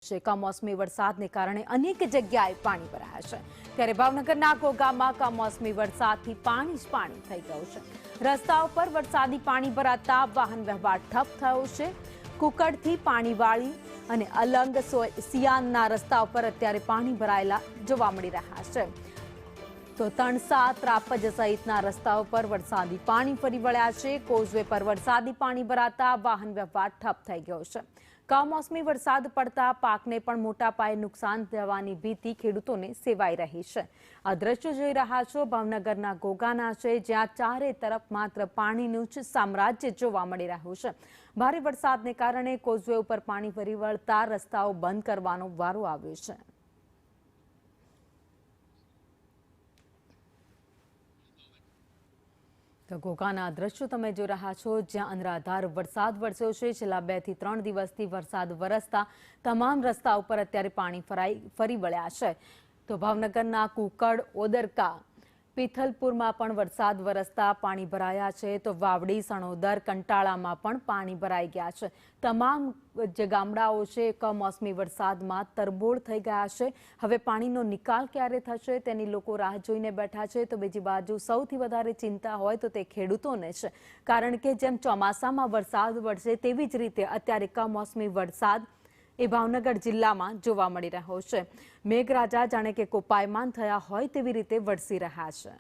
છે। કમોસમી વરસાદને કારણે અનેક જગ્યાએ પાણી ભરાયા છે, ત્યારે ભાવનગરના ઘોઘામાં કમોસમી વરસાદથી પાણી જ પાણી થઈ ગયું છે। રસ્તાઓ પર વરસાદી પાણી ભરાતા વાહન વ્યવહાર ઠપ થયો છે। કુકડથી પાણીવાળી અને અલંગ સિયાનના રસ્તા ઉપર અત્યારે પાણી ભરાયેલા જોવા મળી રહ્યા છે। તો તણસા, ત્રાપજ સહિતના રસ્તાઓ પર વરસાદી પાણી ફરી વળ્યા છે। કોઝવે પર વરસાદી પાણી ભરાતા વાહન વ્યવહાર ઠપ થઈ ગયો છે। કમોસમી વરસાદ પડતા પાકને પણ મોટા પાયે નુકસાન થવાની ભીતિ ખેડૂતોને સેવાઈ રહી છે। આ દ્રશ્યો જોઈ રહ્યા છો ભાવનગરના ઘોઘાના છે, જ્યાં ચારે તરફ માત્ર પાણીનું જ સામ્રાજ્ય જોવા મળી રહ્યું છે। ભારે વરસાદને કારણે કોઝવે ઉપર પાણી ફરી વળતા રસ્તાઓ બંધ કરવાનો વારો આવ્યો છે। તો ઘોઘાના દ્રશ્યો તમે જોઈ રહ્યા છો, જ્યાં અનરાધાર વરસાદ વરસ્યો છે। છેલ્લા 2 થી 3 દિવસથી વરસાદ વરસતા તમામ રસ્તા ઉપર અત્યારે પાણી ફરી વળ્યા છે। તો ભાવનગરના કુકડ, ઓદરકા, પિથલપુરમાં પણ વરસાદ વરસતા પાણી ભરાયા છે। તો વાવડી, સણોદર, કંટાળામાં પણ પાણી ભરાઈ ગયા છે। તમામ જે ગામડાઓ છે કમોસમી વરસાદમાં તરબોળ થઈ ગયા છે। હવે પાણીનો નિકાલ ક્યારે થશે તેની લોકો રાહ જોઈને બેઠા છે। તો બીજી બાજુ સૌથી વધારે ચિંતા હોય તો તે ખેડૂતોને છે, કારણ કે જેમ ચોમાસામાં વરસાદ વરસે તેવી જ રીતે અત્યારે કમોસમી વરસાદ એ ભાવનગર જિલ્લામાં જોવા મળી રહ્યો છે। મેઘરાજા જાણે કે કોપાયમાન થયા હોય તેવી રીતે વરસી રહ્યા છે।